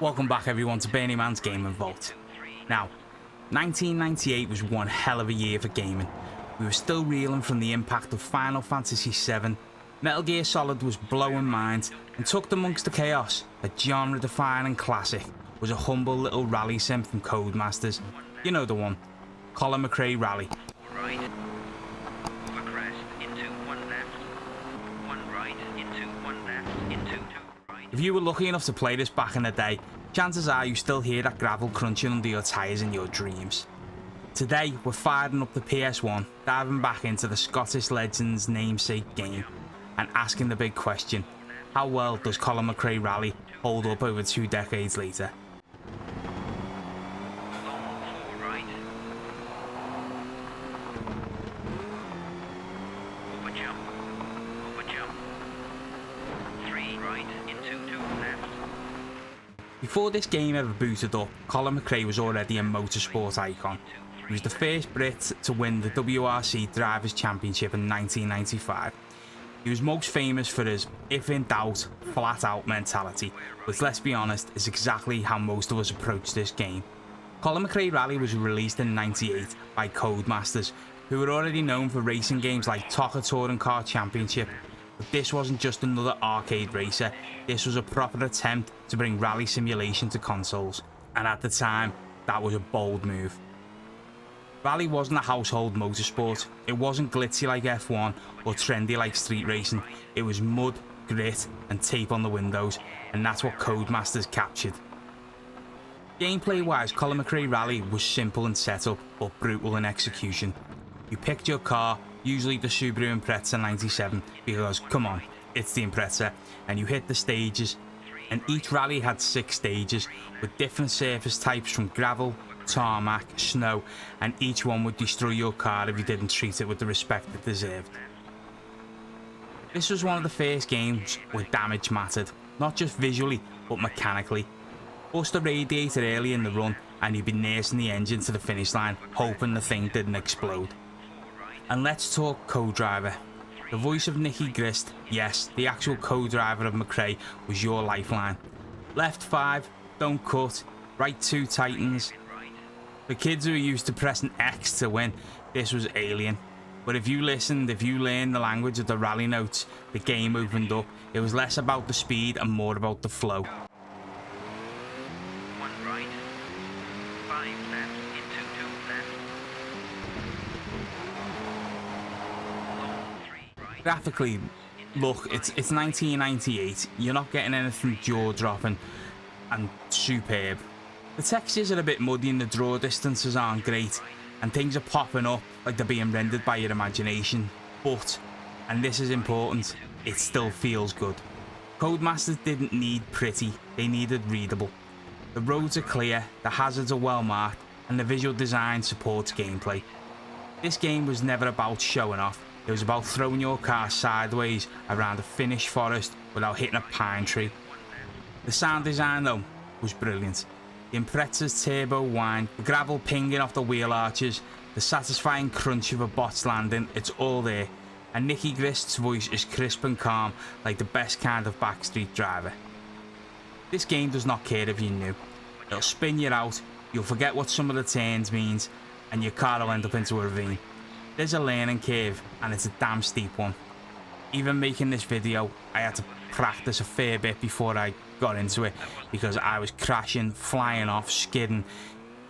Welcome back everyone to Bernie Man's Gaming Vault. Now, 1998 was one hell of a year for gaming. We were still reeling from the impact of Final Fantasy VII, Metal Gear Solid was blowing minds, and tucked amongst the chaos, a genre-defining classic, was a humble little rally sim from Codemasters. You know the one, Colin McRae Rally. Right. Over crest, into one left. One right, into one left, into two right. If you were lucky enough to play this back in the day, chances are you still hear that gravel crunching under your tyres in your dreams. Today, we're firing up the PS1, diving back into the Scottish legend's namesake game, and asking the big question, how well does Colin McRae Rally hold up over 2 decades later? Long 4 right. Over jump. Over jump. 3 right, into 2 left. Before this game ever booted up, Colin McRae was already a motorsport icon. He was the first Brit to win the WRC Drivers' Championship in 1995. He was most famous for his if in doubt, flat out mentality, which, let's be honest, is exactly how most of us approach this game. Colin McRae Rally was released in '98 by Codemasters, who were already known for racing games like TOCA Touring Car Championship. But this wasn't just another arcade racer, this was a proper attempt to bring rally simulation to consoles, and at the time, that was a bold move. Rally wasn't a household motorsport, it wasn't glitzy like F1 or trendy like street racing, it was mud, grit and tape on the windows, and that's what Codemasters captured. Gameplay wise, Colin McRae Rally was simple in setup but brutal in execution. You picked your car, usually the Subaru Impreza 97, because come on, it's the Impreza, and you hit the stages, and each rally had 6 stages with different surface types from gravel, tarmac, snow, and each one would destroy your car if you didn't treat it with the respect it deserved. This was one of the first games where damage mattered, not just visually but mechanically. Bust a radiator early in the run and you'd be nursing the engine to the finish line hoping the thing didn't explode. And let's talk co-driver. The voice of Nicky Grist, yes, the actual co-driver of McRae, was your lifeline. Left 5, don't cut, right 2 tightens. For kids who are used to pressing X to win, this was alien. But if you listened, if you learned the language of the rally notes, the game opened up. It was less about the speed and more about the flow. 1 right. 5 left, into 2 left. Long 3 right. Graphically, look, it's 1998. You're not getting anything jaw-dropping and superb. The textures are a bit muddy and the draw distances aren't great, and things are popping up like they're being rendered by your imagination, but, and this is important, it still feels good. Codemasters didn't need pretty, they needed readable. The roads are clear, the hazards are well marked, and the visual design supports gameplay. This game was never about showing off, it was about throwing your car sideways around a finished forest without hitting a pine tree. The sound design though was brilliant. The Impreza's turbo whine, the gravel pinging off the wheel arches, the satisfying crunch of a botched landing, it's all there. And Nicky Grist's voice is crisp and calm, like the best kind of backstreet driver. This game does not care if you're new. It'll spin you out, you'll forget what some of the turns means, and your car will end up into a ravine. There's a learning curve, and it's a damn steep one. Even making this video, I had to practice a fair bit before I got into it, because I was crashing, flying off, skidding.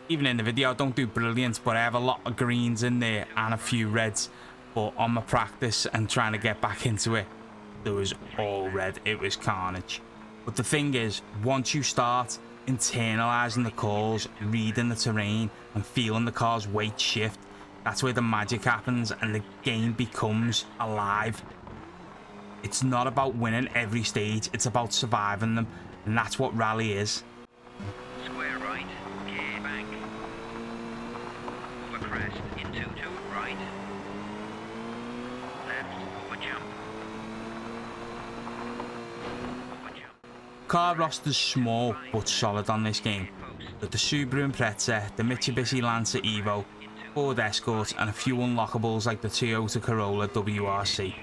Even in the video I don't do brilliant, but I have a lot of greens in there and a few reds, but on my practice and trying to get back into it, there was all red, it was carnage. But the thing is, once you start internalising the calls, reading the terrain and feeling the car's weight shift, that's where the magic happens and the game becomes alive. It's not about winning every stage, it's about surviving them, and that's what Rally is. Square right, gear bank. Over crest, into 2 right. Left, over jump. Over jump. Car roster's small but solid on this game, with the Subaru Impreza, the Mitsubishi Lancer Evo, Ford Escort and a few unlockables like the Toyota Corolla WRC.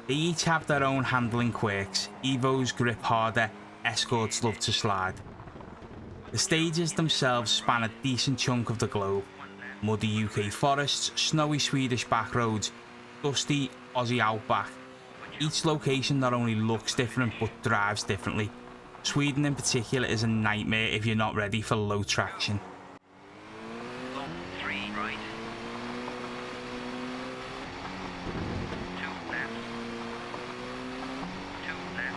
They each have their own handling quirks. Evos grip harder, Escorts love to slide. The stages themselves span a decent chunk of the globe. Muddy UK forests, snowy Swedish back roads, dusty Aussie outback. Each location not only looks different but drives differently. Sweden in particular is a nightmare if you're not ready for low traction. Long 3 right. 2 left. 2 left.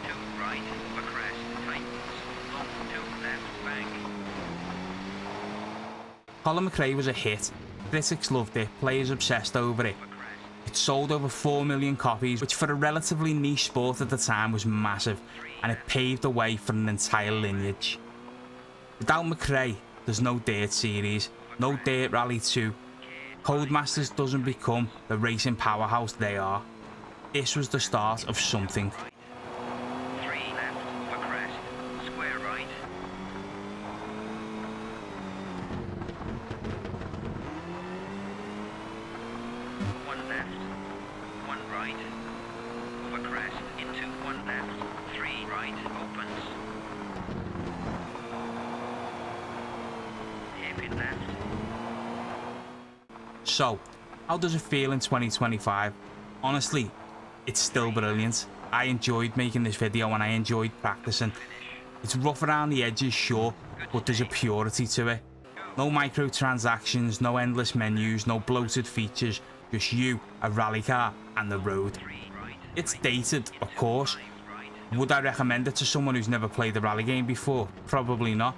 2 right over crest tightens. Long 2 left bank. Colin McRae was a hit. Critics loved it, players obsessed over it. It sold over 4 million copies, which for a relatively niche sport at the time was massive, and it paved the way for an entire lineage. Without McRae, there's no Dirt series, no Dirt Rally 2. Codemasters doesn't become the racing powerhouse they are. This was the start of something. 3 left over crest. Square right. 1 left. 1 right. Over crest into 1 left. 3 right opens. Hairpin left. So, how does it feel in 2025? Honestly, it's still brilliant. I enjoyed making this video and I enjoyed practicing. It's rough around the edges, sure, but there's a purity to it. No microtransactions, no endless menus, no bloated features, just you, a rally car, and the road. It's dated, of course. Would I recommend it to someone who's never played a rally game before? Probably not.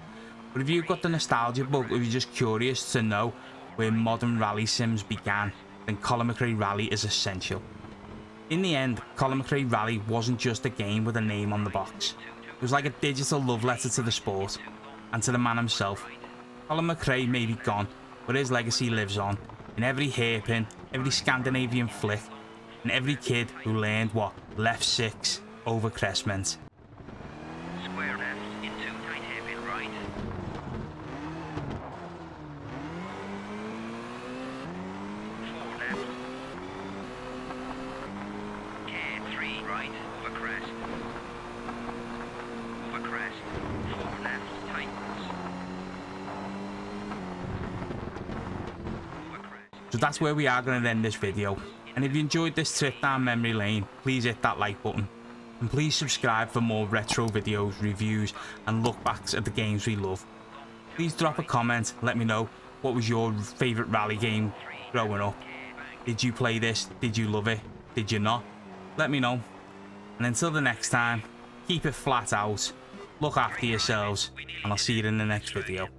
But if you've got the nostalgia bug, or you're just curious to know where modern rally sims began, then Colin McRae Rally is essential. In the end, Colin McRae Rally wasn't just a game with a name on the box. It was like a digital love letter to the sport, and to the man himself. Colin McRae may be gone, but his legacy lives on, in every hairpin, every Scandinavian flick, and every kid who learned what left 6 over crest meant. Square left into tight hairpin right. 4 left. Care 3 right over crest. Over crest. 4 left tightens. Over crest. So that's where we are going to end this video. And if you enjoyed this trip down memory lane, please hit that like button. And please subscribe for more retro videos, reviews, and look backs at the games we love. Please drop a comment, let me know what was your favourite rally game growing up. Did you play this? Did you love it? Did you not? Let me know. And until the next time, keep it flat out, look after yourselves, and I'll see you in the next video.